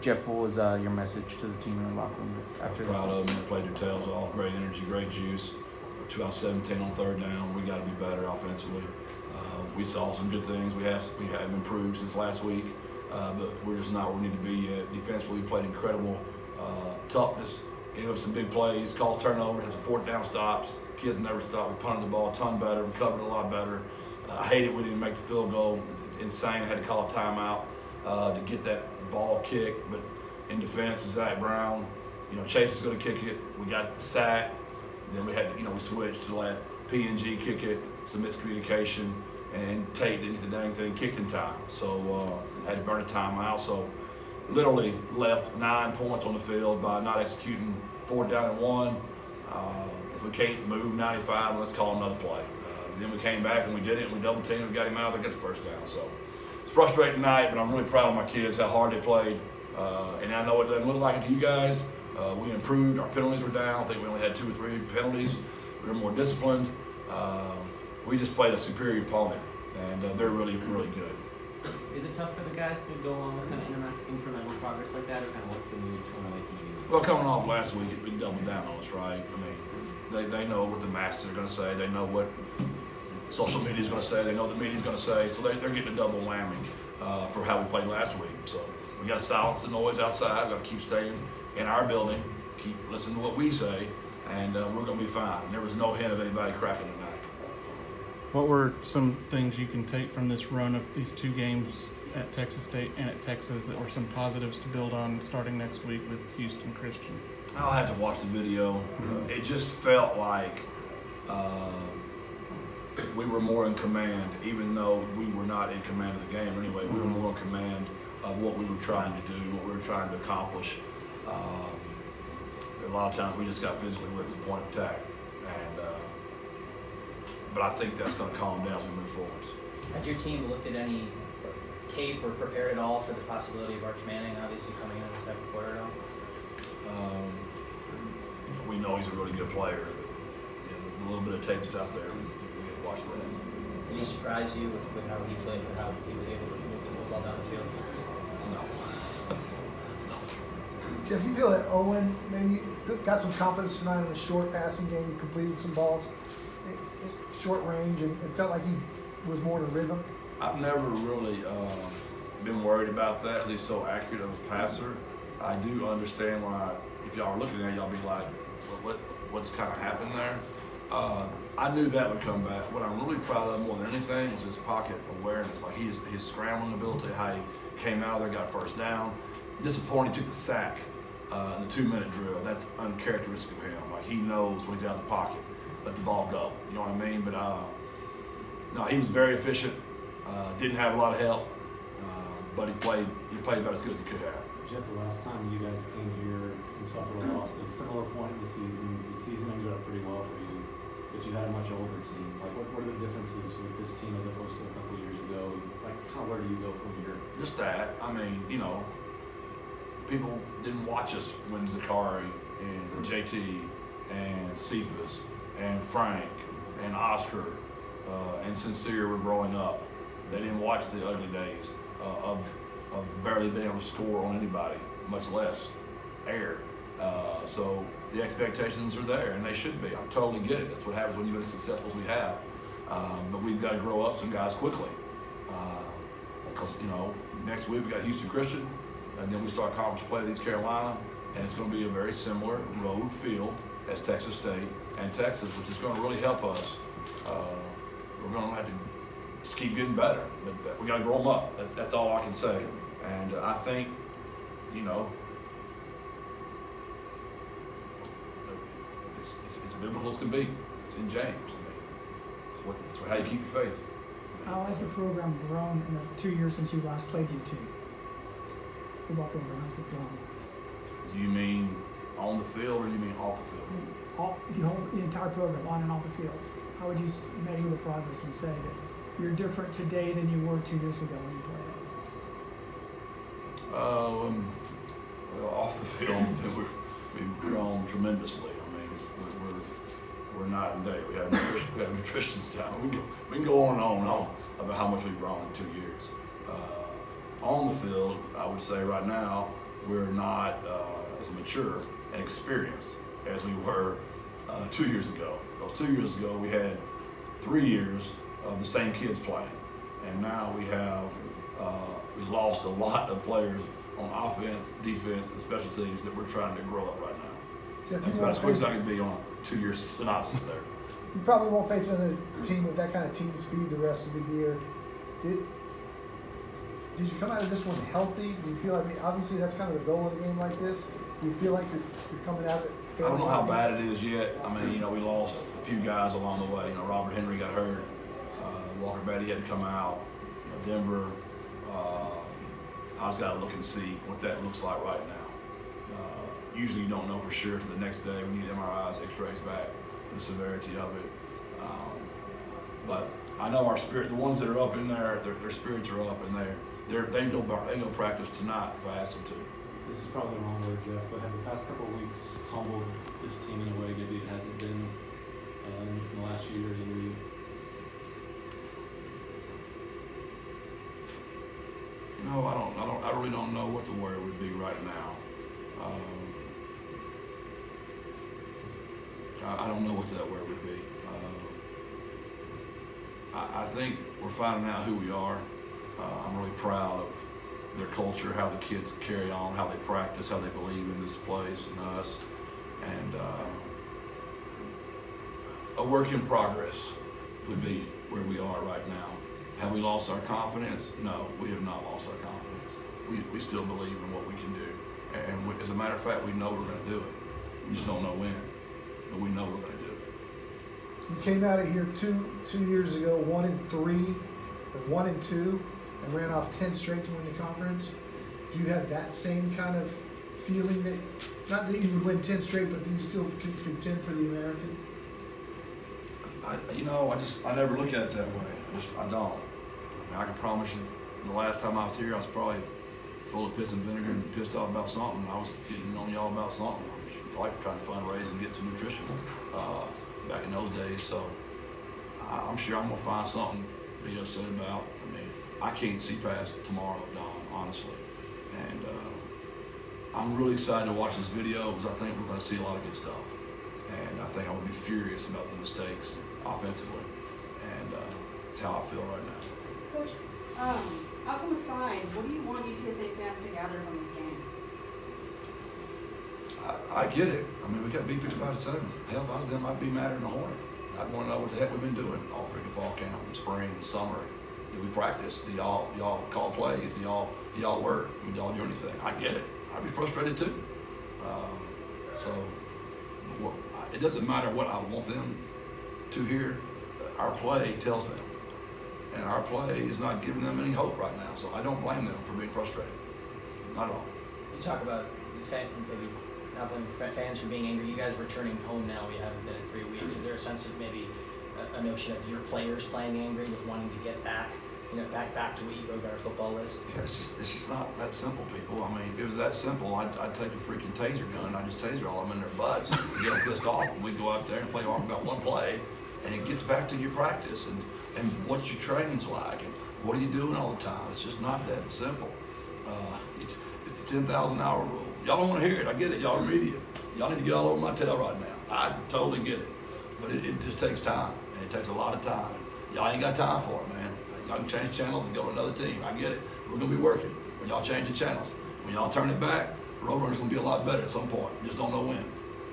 Jeff, what was your message to the team in the locker room after that? Proud of them. They played their tails off. Great energy, great juice. 2 out of 17 on third down. We got to be better offensively. We saw some good things. We have improved since last week, but we're just not where we need to be yet. Defensively, we played incredible toughness. Gave up some big plays, caused turnover, had some fourth down stops. Kids never stopped. We punted the ball a ton better. We covered it a lot better. I hate it we didn't make the field goal. It's insane. I had to call a timeout to get that ball kicked. But in defense, Zach Brown, Chase is going to kick it. We got the sack. Then we had, we switched to let P&G kick it, some miscommunication, and Tate didn't get the dang thing kicked in time. So had to burn a timeout. So literally left 9 points on the field by not executing 4th down and 1. If we can't move 95, let's call another play. Then we came back and we did it, and we double teamed and we got him out there, got the first down. So it's frustrating night, but I'm really proud of my kids, how hard they played. And I know it doesn't look like it to you guys. We improved. Our penalties were down. I think we only had 2 or 3 penalties. We were more disciplined. We just played a superior opponent, and they're really, really good. Is it tough for the guys to go along with kind of incremental progress like that, or kind of what's the move going away from you? Well, coming off last week, we doubled down on us, right? I mean, they know what the masses are going to say. They know what social media is going to say. They know what the media is going to say. So they're getting a double whammy for how we played last week. So we got to silence the noise outside. We got to keep staying in our building, keep listening to what we say, and we're going to be fine. There was no hint of anybody cracking tonight. What were some things you can take from this run of these 2 games at Texas State and at Texas that were some positives to build on starting next week with Houston Christian? I'll have to watch the video. It just felt like we were more in command, even though we were not in command of the game anyway. We were more in command of what we were trying to do, what we were trying to accomplish. A lot of times we just got physically with the point of attack. But I think that's going to calm down as we move forward. Had your team looked at any tape or prepared at all for the possibility of Arch Manning obviously coming in the second quarter at all? We know he's a really good player. But, the little bit of tape that's out there, we had to watch that. Did he surprise you with how he played, with how he was able to move the football down the field? No. Jeff, you feel that Owen maybe got some confidence tonight in the short passing game? He completed some balls at short range and felt like he was more in a rhythm? I've never really been worried about that. He's so accurate of a passer. I do understand why, if y'all are looking at it, y'all be like, what's kind of happened there? I knew that would come back. What I'm really proud of more than anything was his pocket awareness. Like his scrambling ability, how he came out of there, got first down. Disappointing, he took the sack in the 2-minute drill. That's uncharacteristic of him. Like he knows when he's out of the pocket, let the ball go. You know what I mean? But no, he was very efficient. Didn't have a lot of help, but he played about as good as he could have. Jeff, the last time you guys came here and suffered a loss at a similar point in the season ended up pretty well for you, but you had a much older team. Like, what are the differences with this team as opposed to a couple of years ago? Like, kind of where do you go from here? Just that. I mean, people didn't watch us when Zakari and JT and Cephas and Frank and Oscar and Sincere were growing up. They didn't watch the ugly days of barely being able to score on anybody, much less air. So the expectations are there, and they should be. I totally get it. That's what happens when you've been as successful as we have. But we've got to grow up some guys quickly. Because, next week we got Houston Christian, and then we start conference play with East Carolina, and it's going to be a very similar road field as Texas State and Texas, which is going to really help us. We're going to have to just keep getting better, but we got to grow them up. That's all I can say. And I think, it's biblical as can be. It's in James. It's how you keep your faith. How has the program grown in the 2 years since you last played UT? Football program, how's it grown? Do you mean on the field or do you mean off the field? The entire program, on and off the field. How would you measure the progress and say that you're different today than you were 2 years ago when you played? Well, off the field, we've grown tremendously. I mean, we're night and day. We have nutrition time. We can go on and on about how much we've grown in 2 years. On the field, I would say right now, we're not as mature and experienced as we were 2 years ago. Because 2 years ago we had 3 years of the same kids playing, and now we have we lost a lot of players on offense, defense, and special teams that we're trying to grow up right now. Jeff, That's you about as quick as won't I can be on a 2-year synopsis there. you probably won't face another team with that kind of team speed the rest of the year. Did you come out of this one healthy? Do you feel like, obviously that's kind of the goal in a game like this? Do you feel like you're coming out of it? I don't know how bad it is yet. I mean, you know, we lost a few guys along the way. You know, Robert Henry got hurt. Walker Betty had to come out. You know, Denver. I just got to look and see what that looks like right now. Usually you don't know for sure till the next day. We need MRIs, X-rays back, the severity of it. But I know our spirit, the ones that are up in there, their spirits are up, and they go practice tonight if I ask them to. This is probably the wrong word, Jeff, but have the past couple of weeks humbled this team in a way maybe it hasn't been in the last few years in the league? You know, I really don't know what the word would be right now. I don't know what that word would be. I think we're finding out who we are. I'm really proud of their culture, how the kids carry on, how they practice, how they believe in this place and us. And a work in progress would be where we are right now. Have we lost our confidence? No, we have not lost our confidence. We still believe in what we can do. And as a matter of fact, we know we're going to do it. We just don't know when, but we know we're going to do it. You came out of here two years ago, 1-3, or 1-2, and ran off 10 straight to win the conference. Do you have that same kind of feeling that, not that you would win 10 straight, but that you still could contend for the American? I never look at it that way. I don't. I mean, I can promise you, the last time I was here, I was probably full of piss and vinegar and pissed off about something. I was getting on y'all about something. I was probably trying to fundraise and get some nutrition back in those days. So I'm sure I'm gonna find something to be upset about. I mean, I can't see past tomorrow, Don, honestly. And I'm really excited to watch this video because I think we're gonna see a lot of good stuff. And I think I'm gonna be furious about the mistakes offensively. And that's how I feel right now. Coach, outcome aside, what do you want UTSA fans to gather from this game? I get it. I mean, we got beat 55-7. Hell, if I was them, I'd be madder than a hornet. I'd want to know what the heck we've been doing all freaking fall camp and spring and summer. Did we practice? Do y'all call plays? Do y'all work? I mean, do y'all do anything? I get it. I'd be frustrated too. It doesn't matter what I want them to hear. Our play tells them. And our play is not giving them any hope right now. So I don't blame them for being frustrated. Not at all. You talk about maybe not blaming fans for being angry. You guys returning home now. We haven't been in 3 weeks. Is there a sense of maybe a notion of your players playing angry with wanting to get back, back to what you wrote on our football list? Yeah, it's just not that simple, people. I mean, if it was that simple, I'd take a freaking taser gun and I'd just taser all of them in their butts and get them pissed off, and we'd go out there and play hard about one play, and it gets back to your practice and what your training's like and what are you doing all the time. It's just not that simple. It's the 10,000 hour rule. Y'all don't want to hear it. I get it. Y'all are media. Y'all need to get all over my tail right now. I totally get it. But it just takes time, and it takes a lot of time. Y'all ain't got time for it, man. Y'all can change channels and go to another team. I get it. We're going to be working when y'all change the channels. When y'all turn it back, Roadrunner's going to be a lot better at some point. Just don't know when.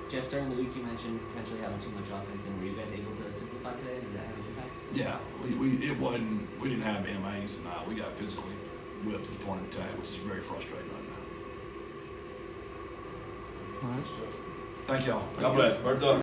Jeff, during the week you mentioned potentially having too much offense, and were you guys able to simplify today? Did that have an impact? Yeah, we didn't have MAs tonight. We got physically whipped to the point of attack, which is very frustrating right now. All right. Thank y'all. God bless. Birds up.